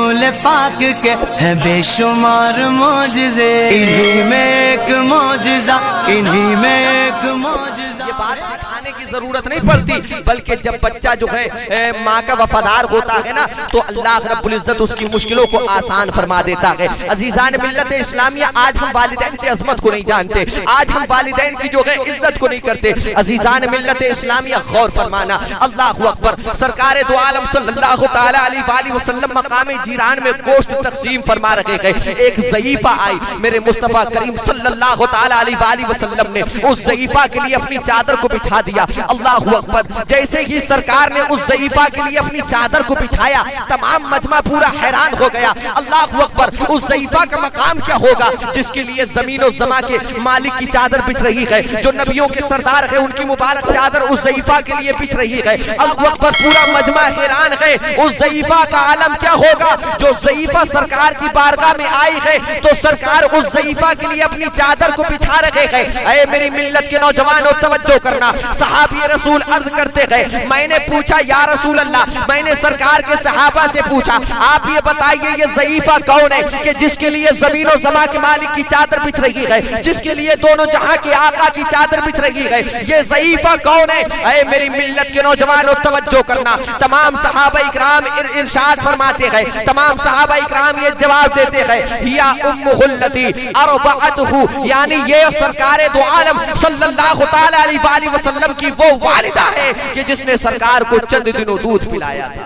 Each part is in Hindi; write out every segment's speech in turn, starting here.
रसूल पाक के है बेशुमार मौजज़े, इन्हीं में एक मौजज़ा, इन्हीं में एक मौजज़ा। ये बात सिखाने की जरूरत नहीं पड़ती, बल्कि जब बच्चा जो है माँ का वफादार होता है ना, तो अल्लाह रब्बुल इज्जत उसकी मुश्किलों को आसान फरमा देता है। अजीजान मिल्लत इस्लामिया, आज हम वालिदैन की अजमत को नहीं जानते, आज हम वालिदैन की जो है इज्जत को नहीं करते। अजीजान मिल्लत इस्लामिया, गौर फरमाना, अल्लाहु अकबर। सरकार दो आलम सल्लल्लाहु तआला अलैहि वसल्लम मकाम जीरान में गोश्त तकसीम फरमा रखे गए। एक ज़ईफा आई, मेरे मुस्तफ़ा करीम सल्लल्लाहु तआला अलैहि वसल्लम ने उस ज़ईफा के लिए अपनी चादर को बिछा दिया। अल्लाहु अकबर। जैसे ही सरकार ने उस ज़ईफा के लिए अपनी चादर को बिछाया, तमाम मजमा पूरा हैरान हो गया। अल्लाहु अकबर। उस ज़ईफा का मकाम क्या होगा जिसके लिए ज़मीन और ज़मा के मालिक की चादर बिछ रही है, जो नबियों के सरदार है उनकी मुबारक चादर उस ज़ईफा के लिए बिछ रही है। अल्लाहु अकबर। पूरा मजमा हैरान है, उस ज़ईफा का आलम क्या होगा। जो ज़ईफा सरकार की बारगाह में आई है, तो सरकार उस ज़ईफा के लिए अपनी चादर को बिछा रखे हैं। ऐ मेरी मिल्लत के नौजवानों, तवज्जो करना। सहाबी रसूल अर्ज करते गए, मैंने पूछा या रसूल अल्लाह, मैंने सरकार के सहाबा से पूछा, आप ये बताइए ये ज़ईफा कौन है कि जिसके लिए ज़मीन और ज़मा के मालिक की चादर बिछ रही है, जिसके लिए दोनों जहां के आका की चादर बिछ रही है, ये ज़ईफा कौन है। ऐ मेरी मिल्लत के नौजवानों, तवज्जो करना। तमाम सहाबा इकराम इरशाद फरमाते गए, तमाम सहाबा इकराम ये जवाब देते गए, या उम्मुहुल लती अरबअतहु, यानी ये सरकार दो आलम सल्लल्लाहु तआला अलैहि वसल्लम की वो वालिदा है कि जिसने सरकार को चंद दिनों दूध पिलाया था।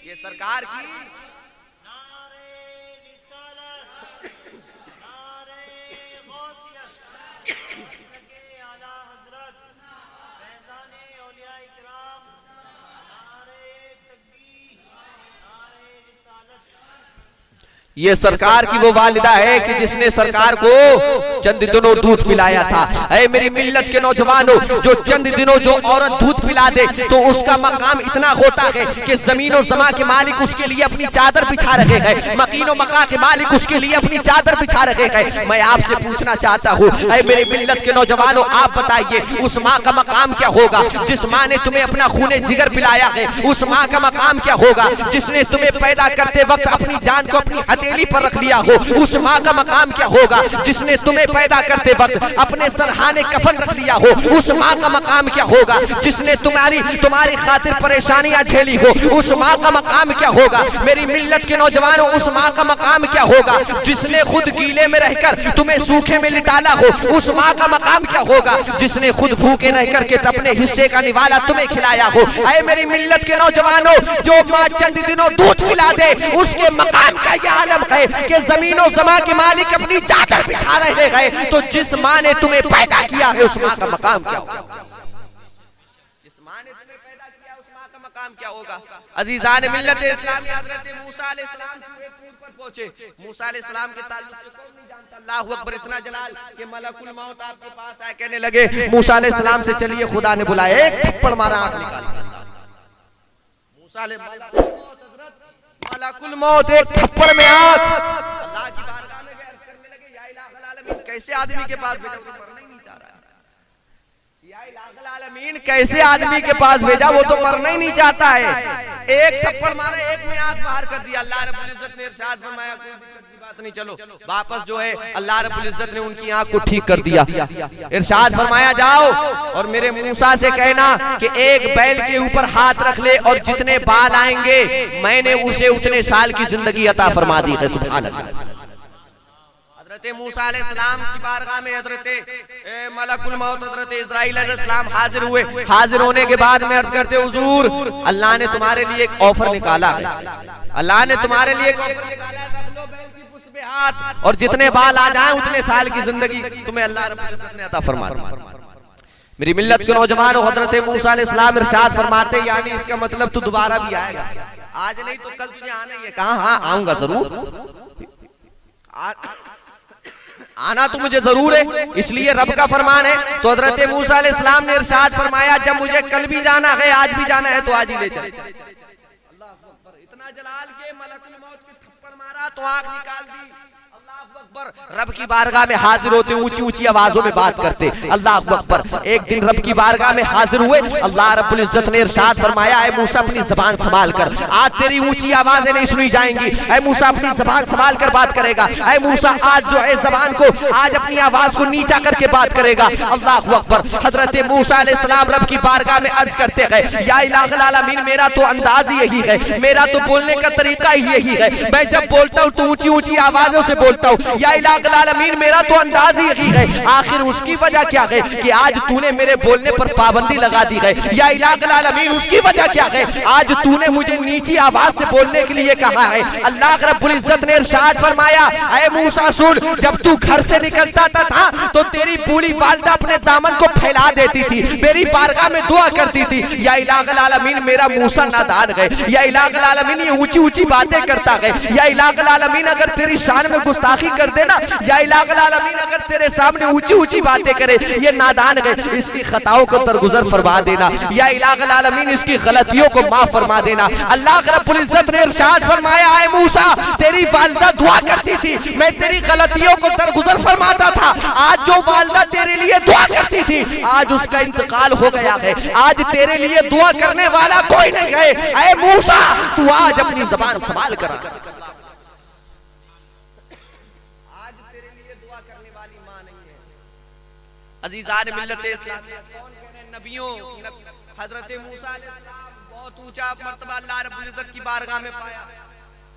ये सरकार की ये सरकार की वो वालिदा है कि जिसने सरकार को चंद दिनों दूध पिलाया था। ऐ मेरी मिल्लत के नौजवानों, जो चंद दिनों जो औरत दूध पिला दे तो उसका मकाम इतना होता है कि जमीन और समा के मालिक उसके लिए अपनी चादर बिछा रखे हैं, मकीन और मका के मालिक उसके लिए अपनी चादर बिछा रखे हैं। मैं आपसे पूछना चाहता हूँ, ऐ मेरी मिल्लत के नौजवानों, आप बताइए उस माँ का मकाम क्या होगा जिस माँ ने तुम्हें अपना खूने जिगर पिलाया है। उस माँ का मकाम क्या होगा जिसने तुम्हें पैदा करते वक्त अपनी जान को अपनी हथेली पर रख लिया हो। उस माँ का मकाम क्या होगा जिसने तुम्हें पैदा करते वक्त अपने सरहाने कफन रख लिया हो। उस माँ का मकाम क्या होगा जिसने तुम्हारी खातिर परेशानियां झेली हो। उस माँ का मकाम क्या होगा मेरी मिल्लत के नौजवानों, उस माँ का मकाम क्या होगा जिसने खुद गीले में रहकर तुम्हें सूखे में लिटाला हो। उस माँ का मकाम क्या होगा जिसने खुद भूखे रहकर के अपने हिस्से का निवाला तुम्हें खिलाया हो। ऐ मेरी मिल्लत के नौजवानों, जो माँ चंद दिनों दूध पिला दे उसके मकाम का यह आलम है कि जमीनों समा के मालिक अपनी चादर बिछा रहे हैं। तो जिस माँ ने तुम्हें पैदा किया है उस माँ का मकाम क्या होगा। जिस माँ ने तुम्हें पैदा किया उस माँ का मकाम क्या होगा। अजीजान मिल्लत इस्लामी, हज़रत मूसा अलैहिस्सलाम पर पहुंचे। मूसा अलैहिस्सलाम के ताल्लुक से कौन नहीं जानता। अल्लाहु अकबर। इतना जलाल कि मलकुल मौत आपके पास आए, कहने लगे मूसा अलैहिस्सलाम से चलिए, खुदा ने बुलाया। एक थप्पड़ मारा, आंख निकाल। मूसा मलकुल मौत एक थप्पड़ में आंख। अल्लाह की बारगाह में गए, करने लगे या इलाहुल आलमीन, कैसे आदमी के पास भेजा, वो तो मरना ही नहीं चाह रहा है। या इलाहुल आलमीन, कैसे आदमी के पास भेजा, वो तो मरना ही नहीं चाहता है। एक थप्पड़ मारा, एक में आंख बाहर कर दिया। अल्लाह रब्बुल इज्जत ने इरशाद फरमाया, कोई दिक्कत की बात नहीं, चलो वापस जो है अल्लाह रब्बुल इज्जत ने उनकी आंख को ठीक कर दिया। इरशाद फरमाया, जाओ और मेरे मूसा से कहना कि एक बैल के ऊपर हाथ रख ले और जितने बाल आएंगे मैंने उसे उतने साल की जिंदगी अता फरमा दी है। सुभान अल्लाह। हज़रत मूसा अलैहिस्सलाम की बारगाह में हज़रत मलकुल मौत हज़रत इस्राईल अलैहिस्सलाम हाजिर हुए। हाजिर होने के बाद में अर्ज करते, हुजूर अल्लाह ने तुम्हारे लिए एक ऑफर निकाला है। अल्लाह ने तुम्हारे लिए एक ऑफर निकाला, रख लो बैल की पुश्त पे हाथ और जितने बाल आ जाएं उतने साल की जिंदगी तुम्हें अल्लाह रब्बुल इज्जत ने अता फरमा दी। मेरी मिल्लत के नौजवानों, हज़रत मूसा अलैहिस्सलाम इरशाद फरमाते, यानी इसका मतलब तू दोबारा भी आएगा, आज नहीं तो कल तुझे आना ही है। कहा हाँ आऊंगा जरूर, आना तो मुझे जरूर है, इसलिए रब का फरमान है। तो हज़रत मूसा अलैहिस्सलाम ने इरशाद फरमाया, जब मुझे कल भी जाना है आज भी जाना है तो आज ही ले चल। इतना जलाल के मलकुल मौत के थप्पड़ मारा तो आग निकाल दी। अल्लाह अकबर। रब की बारगाह में हाजिर होते ऊंची ऊंची आवाजों में बात करते। अल्लाह अकबर। एक दिन रब की बारगाह में हाजिर हुए, अल्लाह रब्बुल इज्जत ने इरशाद फरमाया, ऐ मूसा अपनी जबान संभाल कर, आज तेरी ऊंची आवाजें नहीं सुनी जाएंगी। ऐ मूसा अपनी जबान संभाल कर बात करेगा। ऐ मूसा आज जो है जबान को, आज अपनी आवाज को नीचा करके बात करेगा। अल्लाह अकबर। हजरत मूसा अलैहिस्सलाम रब की बारगाह में अर्ज करते गए, या इलाहुल आलमीन, मेरा तो अंदाज ही यही है, मेरा तो बोलने का तरीका ही यही है, मैं जब बोलता हूँ तो ऊंची ऊंची आवाजों से बोलता हूँ। या इलाहुल आलमीन, मेरा तो अंदाज ही यही है। आखिर उसकी वजह क्या है कि आज तूने मेरे बोलने पर पाबंदी लगा दी है। या इलाहुल आलमीन, उसकी वजह क्या है, आज तूने मुझे नीची आवाज से बोलने के लिए कहा है। अल्लाह रब्बुल इज्जत ने इरशाद फरमाया, ऐ मूसा सुन, जब तू घर से निकलता था तो तेरी बूढ़ी वालिदा अपने दामन को फैला देती थी, मेरी बारगाह में दुआ करती थी। या इलाहुल आलमीन, मेरा मूसा नादान है। या इलाहुल आलमीन, ये ऊंची ऊंची बातें करता है। या इलाहुल आलमीन, अगर तेरी शान में गुस्ताखी कर देना, या इलाहुल आलमीन, अगर तेरे सामने ऊंची ऊंची बातें करे, ये नादान है, इसकी खताओं को दरगुजर फरमा देना। या इलाहुल आलमीन, इसकी गलतियों को माफ फरमा देना। अल्लाह रब्बुल इज्जत ने इरशाद फरमाया, ऐ मूसा, तेरी वालिदा दुआ करती थी, मैं तेरी गलतियों को दरगुजर फरमाता था। आज जो वालिदा तेरे लिए दुआ करती थी, आज उसका इंतकाल हो गया है, आज तेरे लिए दुआ करने वाला कोई नहीं है। ऐ मूसा, तू आज अपनी जबान संभाल कर, आज तेरे लिए दुआ करने वाली मां नहीं है। अजीजान मिल्लत इस्लामिया, कौन कह रहे हैं, नबियों, हजरत मूसा अलैहिस्सलाम बहुत ऊंचा मर्तबा अल्लाह रब्बुल इज्जत की बारगाह में पाया।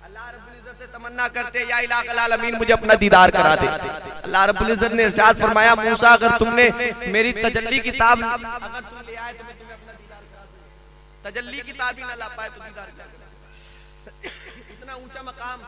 अल्लाह रब्बुल इज्जत से तमन्ना करते, या इलाहुल आलमीन, मुझे अपना दीदार करा दे। अल्लाह रब्बुल इज्जत ने इरशाद फरमाया, मूसा, अगर तुमने मेरी तजल्ली किताब अगर तुम ले आए तो मैं तुम्हें अपना दीदार करा दूं। तजल्ली किताब ही ना ला पाए तो दीदार क्या करें? इतना ऊंचा मकाम।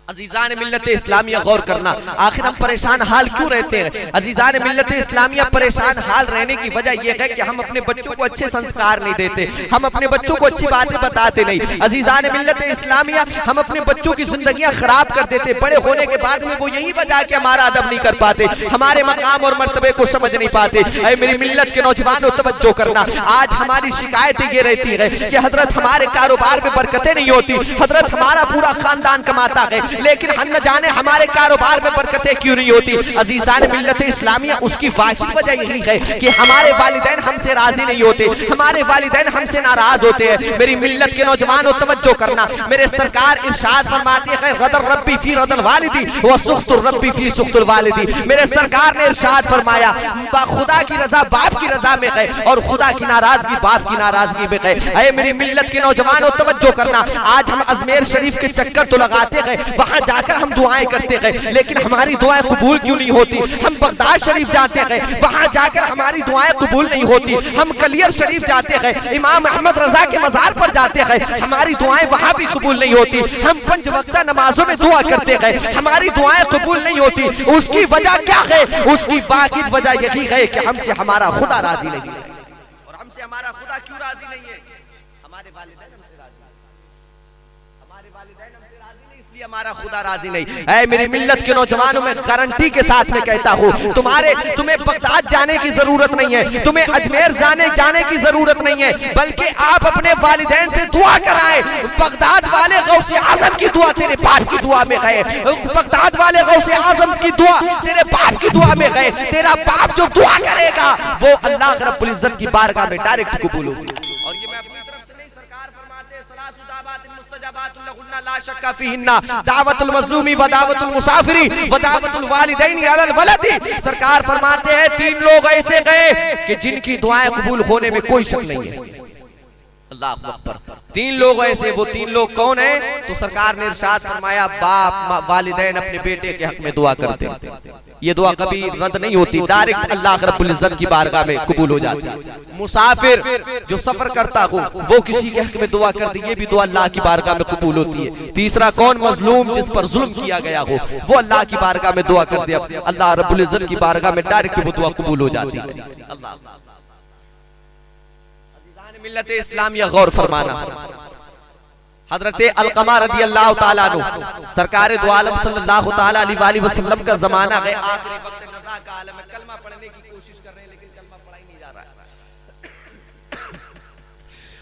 अजीजान मिल्लत इस्लामिया, गौर करना, आखिर हम परेशान हाल क्यों रहते हैं? अजीजान मिल्लत इस्लामिया, परेशान हाल रहने की वजह यह है कि हम अपने बच्चों को अच्छे संस्कार नहीं देते, हम अपने बच्चों को अच्छी बातें बताते नहीं। अजीजान मिल्लत इस्लामिया, हम अपने बच्चों की जिंदगियां खराब कर देते। बड़े होने के बाद में वो यही वजह कि हमारा अदब नहीं कर पाते, हमारे मकाम और मर्तबे को समझ नहीं पाते। ऐ मेरी मिल्लत के नौजवानों, तवज्जो करना, आज हमारी शिकायतें ये रहती है कि हजरत हमारे कारोबार में बरकतें नहीं होती, हजरत हमारा पूरा खानदान कमाता है, लेकिन हम न जाने हमारे कारोबार में बरकतें क्यों नहीं होती। अजीजान मिल्लत इस्लामिया, उसकी वाहिद वजह यही है कि हमारे वालिदैन हमसे राजी नहीं होते, हमारे वालिदैन हमसे नाराज होते हैं। मेरी मिल्लत के नौजवानों, तवज्जो करना, मेरे सरकार इरशाद फरमाते हैं, गदर रब्बी फी रदल वालिदी व सुख्तुर रब्बी फी सुख्तुल वालिदी। मेरे सरकार ने इरशाद फरमाया, खुदा की रजा बाप की रजा में है और खुदा की नाराजगी बाप की नाराजगी में है। ऐ मेरी मिल्लत के नौजवानों, तवज्जो करना, आज हम अजमेर शरीफ के चक्कर तो लगाते हैं, वहां जाकर हम दुआएं करते हैं, लेकिन हमारी दुआएं कबूल क्यों नहीं होती? हम बगदाद शरीफ जाते हैं, वहां जाकर हमारी दुआएं कबूल नहीं होती। हम कलियर शरीफ जाते हैं, इमाम अहमद रजा के मजार पर जाते हैं, हमारी दुआएं वहां भी कबूल नहीं होती। हम 5 वक्ता नमाजों में दुआ करते हैं, हमारी दुआएं कबूल नहीं होती। उसकी वजह क्या है? उसकी वाक़िद वजह यही है कि हमसे हमारा खुदा राजी नहीं है। और हमसे हमारा खुदा क्यों राजी नहीं है? हमारे वालिदैन हमसे राजी नहीं, हमारे वालिदैन हमसे राजी नहीं, इसलिए हमारा खुदा राजी नहीं। ऐ मेरी मिल्लत के नौजवानों, में गारंटी के साथ में कहता हूँ, तुम्हें बगदाद जाने की जरूरत नहीं है, तुम्हें अजमेर जाने की जरूरत नहीं है, बल्कि आप अपने वालिदैन से दुआ कराएं। बगदाद वाले गौसे आजम की दुआ तेरे बाप की दुआ में गए, बगदाद वाले गौसे आजम की दुआ तेरे बाप की दुआ में गए। तेरा बाप जो दुआ करेगा वो अल्लाह रब्बुल इज्जत की बारगाह में डायरेक्ट कबूल होगी। और ये मैं अपनी तरफ से नहीं, सरकार फरमाते, सलासु दावातिन मुस्तजाबातुन लहुन्ना ला शक्का फीहिन्ना, दावतुल मज़लूमी व दावतुल मुसाफिरी व दावतुल वालिदैनि अलल वलदी। सरकार फरमाते हैं, 3 लोग ऐसे गए कि जिनकी दुआएं कबूल होने में कोई शक नहीं है। अल्लाह अकबर। 3 लोग ऐसे, वो 3 लोग कौन है? तो सरकार ने इरशाद फरमाया, बाप वालिदैन अपने बेटे के हक में दुआ करते हैं, ये दुआ कभी रद्द नहीं होती, डायरेक्ट अल्लाह रब्बुल इज्जत की बारगाह में कबूल हो जाती है। मुसाफिर जो सफर करता हो, वो किसी के हक में दुआ कर दी, ये भी दुआ अल्लाह की बारगाह में कबूल होती है। तीसरा कौन? मजलूम, जिस पर जुल्म किया गया हो, वो अल्लाह की बारगाह में दुआ कर दिया, अल्लाह रब्बुल इज्जत की बारगाह में डायरेक्ट वो दुआ कबूल हो जाती है। अल्लाह मिल्लत इस्लामिया, गौर फरमाना, हजरत अलकमा रदी अल्लाह ताला अन्हु, सरकार दो आलम सल्लल्लाहु ताला अलैहि वसल्लम का जमाना है, आखिरी वक्त नज़ा का आलम है, कलमा पढ़ने की कोशिश कर रहे हैं लेकिन कलमा पढ़ा ही नहीं जा रहा है।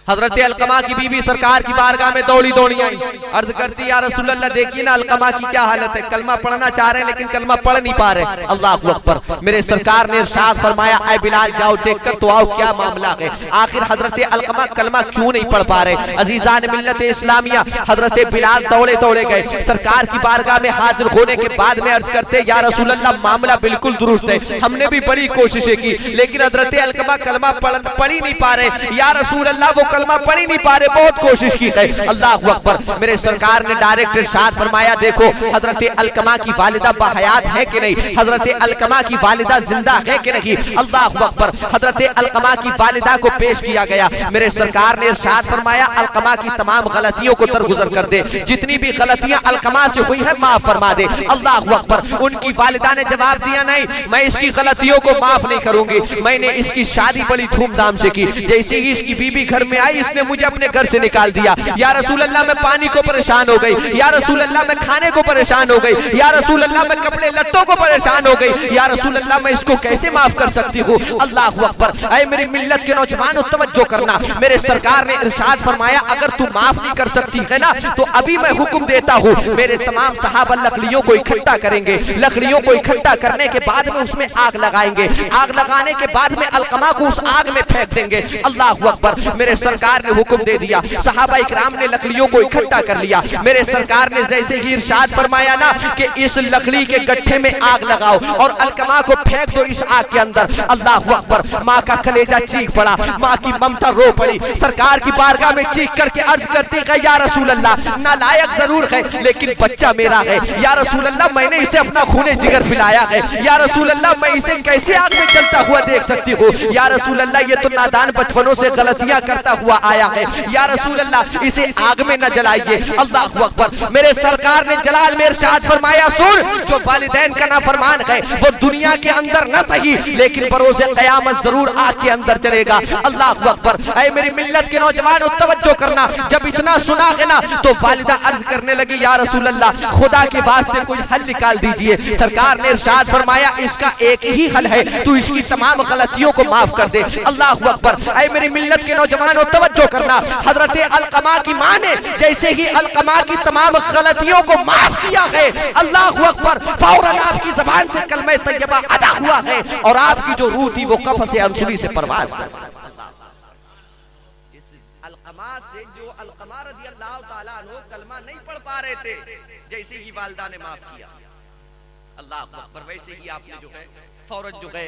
हजरत अलकमा की बीवी सरकार की बारगाह में दौड़ी दौड़ी आई, अर्ज करती या रसूल अल्लाह देखिए ना अलकमा की क्या हालत है, कलमा पढ़ना चाह रहे हैं लेकिन कलमा पढ़ नहीं पा रहे। अल्लाह अकबर। मेरे सरकार ने इरशाद फरमाया ऐ बिलाल जाओ देख कर तो आओ क्या मामला है, आखिर हजरत अलकमा कलमा क्यों नहीं पढ़ पा रहे। अजीजान मिल्लत इस्लामिया, हजरत बिलाल दौड़े दौड़े गए सरकार की बारगाह में हाजिर होने के बाद में अर्ज करते या रसूल अल्लाह मामला बिल्कुल दुरुस्त है, हमने भी बड़ी कोशिशें की लेकिन हजरत अलकमा कलमा पढ़ ही नहीं पा रहे। या रसूल अल्लाह वो कलमा पढ़ ही नहीं पा रहे, बहुत कोशिश की है। अल्लाह अकबर। मेरे सरकार ने डायरेक्ट इरशाद फरमाया देखो हजरत अलकमा की वालिदा बाहयात है कि नहीं, हजरत अलकमा की वालिदा जिंदा है कि नहीं। अल्लाह अकबर। हजरत अलकमा की वालिदा को पेश किया गया। मेरे सरकार ने इरशाद फरमाया अलकमा की तमाम गलतियों को दरगुजर कर दे, जितनी भी गलतियां अलकमा से हुई है माफ फरमा दे। अल्लाह अकबर। उनकी वालिदा ने जवाब दिया नहीं, मैं इसकी गलतियों को माफ नहीं करूंगी, मैंने इसकी शादी बड़ी धूमधाम से की, जैसे ही इसकी बीबी घर में आई इसने मुझे अपने घर से निकाल दिया। या रसूल अल्लाह मैं पानी को परेशान हो गई, या रसूल अल्लाह मैं खाने को परेशान हो गई, या रसूल अल्लाह मैं कपड़े लत्तों को परेशान हो गई, या रसूल अल्लाह मैं इसको कैसे माफ कर सकती हूँ। अल्लाह अकबर। ऐ मेरी मिल्लत के नौजवानों तवज्जो करना, मेरे सरकार ने इरशाद फरमाया अगर तू माफ नहीं कर सकती है ना तो अभी मैं हुक्म देता हूँ मेरे तमाम सहाबा लकड़ियों को इकट्ठा करेंगे, लकड़ियों को इकट्ठा करने के बाद में उसमें आग लगाएंगे, आग लगाने के बाद में अलकमा को उस आग में फेंक देंगे। अल्लाह अकबर। मेरे सरकार ने हुक्म दे दिया, सहाबा इकराम ने लकड़ियों को इकट्ठा कर लिया। मेरे सरकार ने जैसे ही इरशाद फरमाया ना कि इस लकड़ी के गट्ठे में आग लगाओ और अलकमा को फेंक दो इस आग के अंदर। अल्लाह अकबर। माँ का कलेजा चीख पड़ा, माँ की ममता रो पड़ी, सरकार की बारगाह में चीख करके अर्ज करती है या रसूल अल्लाह नालायक जरूर है लेकिन बच्चा मेरा है, या रसूल अल्लाह मैंने इसे अपना खूने जिगर पिलाया है, या रसूल अल्लाह मैं इसे कैसे आग में चलता हुआ देख सकती हूँ, या रसूल अल्लाह ये तो नादान बचपनों से गलतियां करता हुआ आया है, या रसूल अल्लाह इसे आग में न जलाइए। अल्लाह अकबर। मेरे सरकार ने जलाल में इरशाद फरमाया सुन जो वालिदैन का नाफरमान है वो दुनिया के अंदर न सही लेकिन बरोज़े क़यामत जरूर आग के अंदर चलेगा। अल्लाह अकबर। ऐ मेरी मिल्लत के नौजवानों तवज्जो करना, जब इतना सुना है ना तो वालिदा अर्ज करने लगी या रसूल अल्लाह खुदा के वास्ते कोई हल निकाल दीजिए। सरकार ने इरशाद फरमाया इसका एक ही हल है, तू इसकी तमाम गलतियों को माफ कर दे। अल्लाह अकबर। ऐ मेरी मिल्लत के नौजवानों तवज्जो करना, हजरत अलकमा की माँ ने जैसे ही अलकमा की तमाम गलतियों को माफ किया है अल्लाह अकबर फौरन आपकी जबान से कलमा तैयबा अदा हुआ है और आपकी जो रूह थी वो कफ़स अंसुली से परवाज कर अलकमा से जो अलकमा रज़ियल्लाहु ताला अन्हु कलमा नहीं पढ़ पा रहे थे जैसे ही वालिदा ने माफ किया अल्लाह अकबर वैसे ही आपने जो है फौरन जो है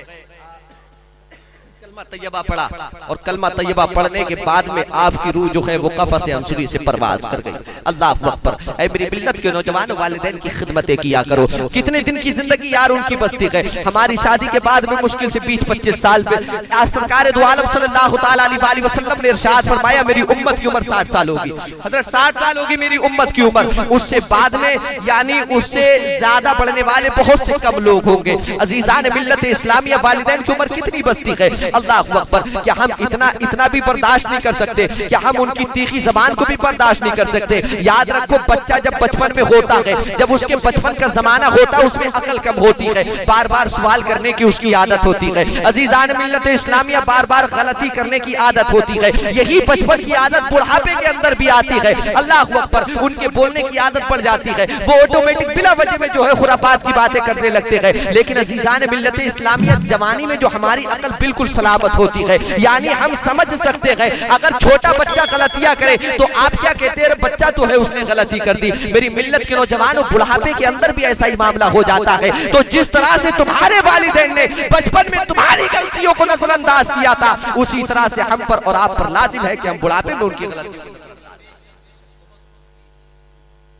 कलमा तैयबा पढ़ा और कलमा तैयबा पढ़ने के बाद में आपकी रूह जो है वो कफ़स अंसुली से परवाज कर गई। अल्लाह अकबर। ऐ मेरी मिल्लत के नौजवान वालिदैन की खिदमतें किया करो, कितने दिन की जिंदगी यार उनकी बस्ती है। हमारी शादी के बाद में मुश्किल से 20-25 साल पे आज सरकार दो आलम सल्लल्लाहु ताला अलैहि वसल्लम ने इरशाद फरमाया मेरी उम्मत की उम्र 60 साल होगी। हजरत 60 साल होगी मेरी उम्मत की उम्र, उससे बाद में यानी उससे ज्यादा बढ़ने वाले बहुत से कम लोग होंगे। अजीजान मिल्लत इस्लामिया वालिदैन की उम्र कितनी बस्ती है। अल्लाह अकबर। क्या हम इतना भी बर्दाश्त नहीं कर सकते? क्या हम उनकी तीखी जबान को भी बर्दाश्त नहीं कर सकते? याद रखो बच्चा जब बचपन में होता है, जब उसके बचपन का जमाना होता है उसमें अकल कम होती है, बार बार सवाल करने की उसकी आदत होती है। अजीजान मिल्लत इस्लामिया बार बार गलती करने की आदत होती है। यही बचपन की आदत बुढ़ापे के अंदर भी आती है। अल्लाह अकबर। उनके बोलने की आदत पड़ जाती है, वो ऑटोमेटिक बिला वजह में जो है खुराफात की बातें करने लगते हैं। लेकिन अजीजान मिल्लत इस्लामिया जवानी में जो हमारी अकल बिल्कुल सलामत होती है, यानी हम समझ सकते हैं अगर छोटा बच्चा गलतियां करे तो आप क्या कहते हैं बच्चा तो है उसने गलती कर दी। मेरी मिल्लत के नौजवानों बुढ़ापे के अंदर भी ऐसा ही मामला हो जाता है। तो जिस तरह से तुम्हारे वालिदैन ने बचपन में तुम्हारी गलतियों को नजरअंदाज किया था उसी तरह से हम पर और आप पर लाजिम है कि हम बुढ़ापे में उनकी गलतियों को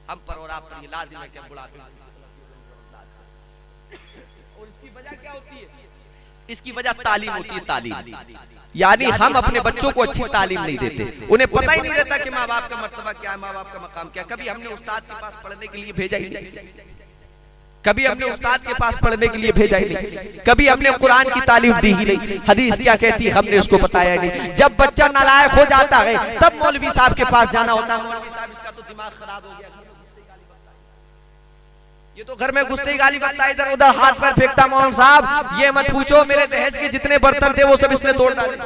हम पर और आप पर ये लाजिम है कि हम बुढ़ापे में और इसकी वजह क्या होती है? इसकी वजह तालीम होती है। तालीम यानी हम अपने बच्चों को अच्छी तालीम नहीं देते, उन्हें पता ही नहीं रहता कि माँ बाप का मर्तबा क्या है, माँ बाप का मकाम क्या है। कभी हमने उस्ताद के पास पढ़ने के लिए भेजा ही नहीं, कभी हमने उस्ताद के पास पढ़ने के लिए भेजा ही नहीं, कभी हमने कुरान की तालीम दी ही नहीं, हदीस क्या कहती है हमने उसको बताया नहीं। जब बच्चा नालायक हो जाता है तब मौलवी साहब के पास जाना होता है, मौलवी साहब इसका तो दिमाग खराब हो गया, ये तो घर में घुसते ही गाली बकता, इधर उधर हाथ पैर फेंकता, मौलाना साहब ये मत पूछो मेरे दहेज के जितने बर्तन थे वो सब इसने तोड़ डाले।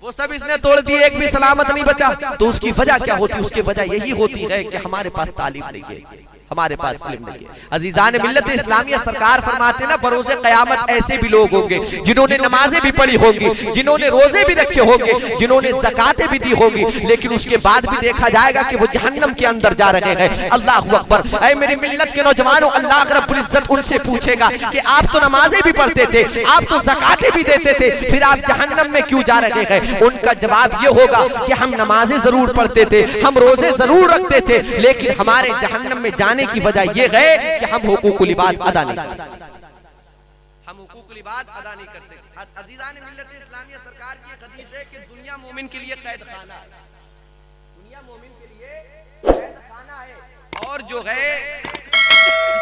वो सब इसने तोड़ दिए, एक भी सलामत नहीं बचा। तो उसकी वजह क्या होती? उसकी वजह यही होती है कि हमारे पास तालीम नहीं है, हमारे पास इल्म नहीं है। अजीजान मिल्लत इस्लामिया सरकार फरमाते ना, बरोज़े क़यामत ऐसे भी लोग होंगे जिन्होंने नमाजें भी पढ़ी होंगी, जिन्होंने रोजे भी रखे होंगे, जिन्होंने ज़कातें भी दी होंगी, लेकिन उसके बाद भी देखा जाएगा कि वो जहन्नम के अंदर जा रहे हैं। अल्लाह अकबर। ऐ मेरी मिल्लत के नौजवानों, अल्लाह रब्बुल इज्जत उनसे पूछेगा कि आप तो नमाजें भी पढ़ते थे, आप तो ज़कातें भी देते थे, फिर आप जहन्नम में क्यों जा रहे हैं? उनका जवाब ये होगा कि हम नमाजें जरूर पढ़ते थे, हम रोजे जरूर रखते थे, लेकिन हमारे जहन्नम में जाने की वजह यह है कि हम हुकूकुल इबाद अदा नहीं करते, हम हुकूकुल इबाद अदा नहीं करते। अजीजान मिल्लत इस्लामिया सरकार की एक हदीस है कि दुनिया मोमिन के लिए कैद खाना है, दुनिया मोमिन के लिए कैद खाना है, और जो है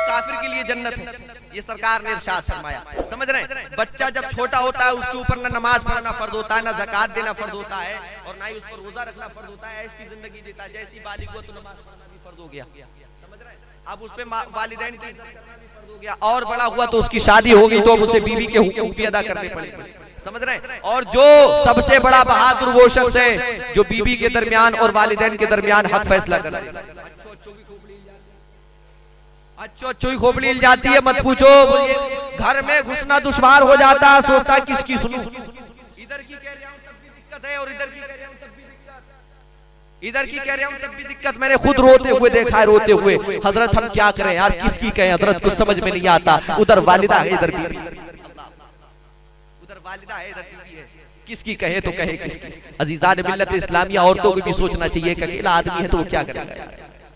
काफिर के लिए जन्नत है। ये सरकार ने इरशाद फरमाया। समझ रहे हैं? बच्चा जब छोटा होता है उसके ऊपर ना नमाज पढ़ना फर्ज होता है, ना ज़कात देना फर्ज होता है, और ना ही उस पर रोजा रखना फर्ज होता है। ऐश की जिंदगी जीता है, जैसी बालिग हुआ तो नमाज पढ़ना भी फर्ज हो गया। समझ रहे हैं? अब उस पे वालिदैन की फर्ज हो गया, और बड़ा हुआ तो उसकी शादी होगी तो अब उसे बीवी के हुकूक भी अदा करने पड़ेंगे। समझ रहे हैं? और जो सबसे बड़ा बहादुर वो शख्स है जो बीवी के दरमियान और वालिदैन के दरमियान हक फैसला करे। अच्छो ही खोपड़ी हिल जाती है, मत पूछो। घर में घुसना दुश्वार हो जाता है, सोचता है किसकी सुनूं। इधर की कह रहा हूं तब भी दिक्कत है, और इधर की कह रहा हूं तब भी दिक्कत, इधर की कह रहा हूं तब भी दिक्कत। मैंने खुद रोते हुए देखा है, रोते हुए। हजरत हम क्या करें यार, किसकी कहें हजरत, कुछ समझ में नहीं आता। उधर वालिदा है, इधर बीवी, उधर वालिदा है, इधर बीवी है, किसकी कहे तो कहे किसकी? अजीजान मिल्लत इस्लामिया, औरतों को भी सोचना चाहिए कि अकेला आदमी है तो वो क्या करेगा,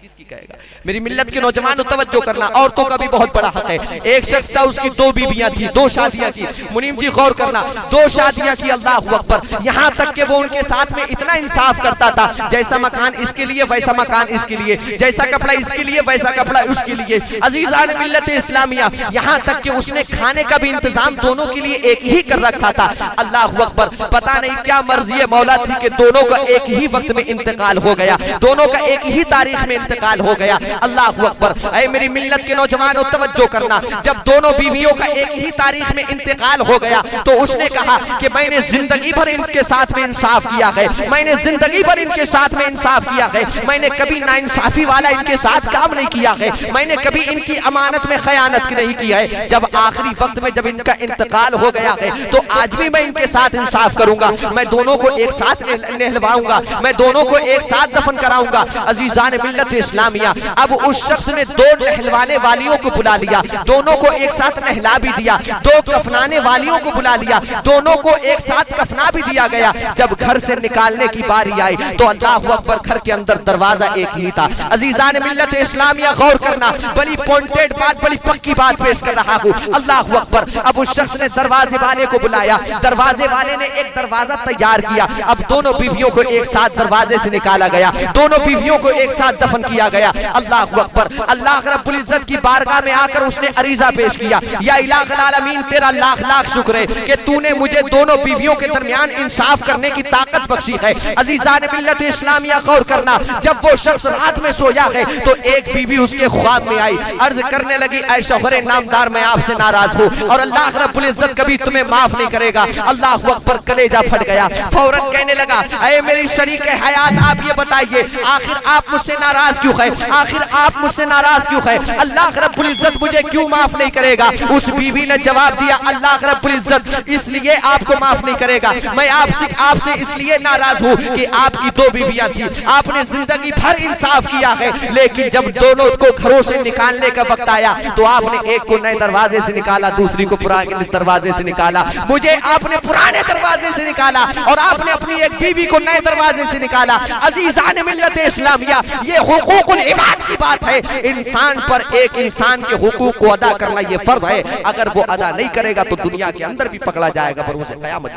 किसकी कहेगा? मेरी मिल्लत के नौजवानों तवज्जो करना, औरतों का भी बहुत बड़ा हक है। एक शख्स था, उसकी 2 बीवियां थी, 2 शादियां की। मुनीम जी गौर करना, 2 शादियां की। अल्लाह अकबर। यहाँ तक कि वो उनके साथ में इतना इंसाफ करता था, जैसा मकान इसके लिए वैसा मकान इसके लिए, जैसा कपड़ा इसके लिए वैसा कपड़ा उसके लिए। अजीजान मिल्लत इस्लामिया, यहाँ तक कि उसने खाने का भी इंतजाम दोनों के लिए एक ही कर रखा था। अल्लाह अकबर। पता नहीं क्या मर्जी मौला थी कि दोनों का एक ही वक्त में इंतकाल हो गया, दोनों का एक ही तारीख में इंतकाल हो गया। अल्लाह अकबर। ऐ मेरी मिल्लत के नौजवानों तवज्जो करना, जब दोनों बीवियों का एक ही तारीख में इंतकाल हो गया तो उसने कहा कि मैंने जिंदगी भर इनके साथ में इंसाफ किया है, मैंने जिंदगी भर इनके साथ में इंसाफ किया है, मैंने कभी नाइंसाफी वाला इनके साथ काम नहीं किया है, मैंने कभी इनकी अमानत में खयानत नहीं की है। जब आखिरी वक्त में जब इनका इंतकाल हो गया है तो आज भी मैं इनके साथ इंसाफ करूंगा, मैं दोनों को एक साथ नहलवाऊंगा, मैं दोनों को एक साथ दफन कराऊंगा। अजीजान मिल्लत इस्लामिया, अब उस शख्स ने 2 नहलवाने वालियों को बुला लिया, दोनों को एक साथ नहला भी दिया, 2 कफनाने वालियों को बुला लिया, दोनों को एक साथ कफना भी दिया गया। जब घर से निकालने की बारी आई तो अल्लाह अकबर, घर के अंदर दरवाजा एक ही था। अजीजान मिल्लत इस्लामिया गौर करना, बड़ी पॉइंटेड बात, बड़ी पक्की बात पेश कर रहा हूँ। अल्लाह अकबर। अब उस शख्स ने दरवाजे वाले को बुलाया, दरवाजे वाले ने एक दरवाजा तैयार किया। अब दोनों बीवियों को एक साथ दरवाजे से निकाला गया, दोनों बीवियों को एक साथ दफन किया गया। अल्लाह अकबर। अल्लाह रब्बुल इज्जत की बारगाह में आकर उसने अरीजा पेश किया, या इलाहुल आलमीन, तेरा लाख लाख शुक्र है कि तूने मुझे दोनों बीवियों के दरमियान इंसाफ करने की ताकत बख्शी है। अजीजान मिल्लत इस्लामिया गौर करना, जब वो शख्स रात में सोया है तो एक बीवी उसके ख्वाब में आई, अर्ज करने लगी, ऐ शौहरे नामदार, मैं आपसे नाराज हूँ और अल्लाह रब्बुल इज्जत कभी तुम्हें माफ नहीं करेगा। अल्लाह अकबर। कलेजा फट गया, फौरन कहने लगा, ऐ मेरी शरीक हयात, आप ये बताइए आखिर आप मुझसे नाराज क्यों है, आखिर आप मुझसे नाराज क्यों है? अल्लाह रब्बुल इज्जत मुझे क्यों माफ नहीं करेगा? उस बीवी ने जवाब दिया, अल्लाह रब्बुल इज्जत इसलिए आपको माफ नहीं करेगा, मैं आपसे इसलिए नाराज हूँ कि आपकी 2 बीवियां थी, आपने जिंदगी भर इंसाफ किया है, लेकिन जब दोनों को घरों से निकालने का वक्त आया तो आपने एक को नए दरवाजे से निकाला, दूसरी को पुराने दरवाजे से निकाला। मुझे आपने पुराने दरवाजे से निकाला और आपने अपनी एक बीवी को नए दरवाजे से निकाला। अजीजान मिल्लत इस्लामिया, ये हुकूकुल इबाद की बात है। इंसान पर एक इंसान के हुकूक को अदा करना ये फर्ज है, अगर वो अदा नहीं करेगा तो दुनिया के अंदर भी पकड़ा जाएगा, पर उसे कयामत।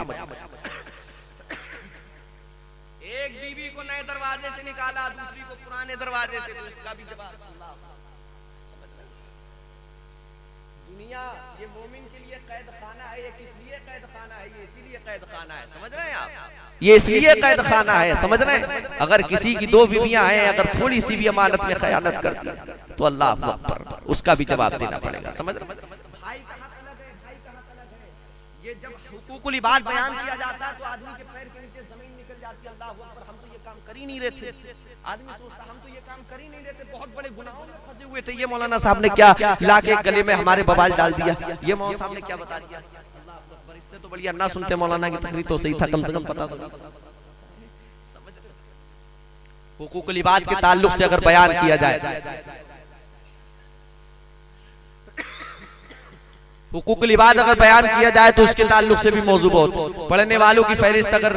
एक बीवी को नए दरवाजे से निकाला, दूसरी को पुराने दरवाजे से, तो इसका भी जवाब दुनिया ये मोमिन के लिए कैद खाना है, ये किस लिए कैद खाना है? ये इसीलिए कैद खाना है, समझ रहे हैं आप? ये इसलिए कैद खाना है, समझ रहे हैं? अगर किसी की 2 बीवियां हैं, अगर थोड़ी सी भी अमानत में खयानत करती तो अल्लाह अकबर, उसका भी जवाब देना पड़ेगा, समझ रहे? भाई का हक अलग है, भाई का हक अलग है। ये जब हुकूकुल इबाद बयान किया जाता है तो आदमी के पैर के नीचे हम तो ये काम कर ही नहीं रहे थे। आदमी सोचता हम तो ये काम कर ही नहीं रहे थे, बहुत बड़े गुनाहों में फंसे हुए थे। ये मौलाना साहब ने क्या लाके गले में हमारे बवाल डाल दिया, ये मौलाना साहब ने क्या बता दिया। अल्लाह अकबर, इससे तो बढ़िया ना सुनते, मौलाना की तकरीर तो सही था, कम से कम पता तो। हुकूकुल इबाद के ताल्लुक से अगर बयान किया जाए, हुकूकुल इबाद अगर बयान किया जाए तो उसके ताल्लुक से भी मौजू बहुत। पढ़ने वालों की फहरिस्त अगर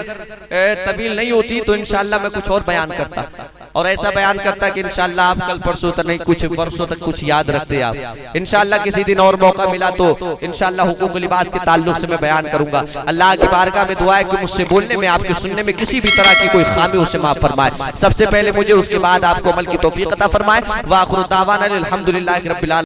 तवील नहीं होती तो इंशाअल्लाह मैं कुछ और बयान करता, और ऐसा बयान करता कि इंशाअल्लाह आप कल परसों तक नहीं, कुछ वर्षों तक कुछ याद रखते आप। इंशाअल्लाह किसी दिन और मौका मिला तो इंशाअल्लाह हुकूकुल इबाद के ताल्लुक से मैं बयान करूंगा। अल्लाह की बारगाह में दुआ है कि मुझसे बोलने में, आपके सुनने में किसी भी तरह की कोई खामी उसे माफ फरमाए। सबसे पहले मुझे, उसके बाद आपको अमल की तौफीक अता फरमाए। व आखिरु दावाना अल्हम्दुलिल्लाहि रब्बिल आलमीन।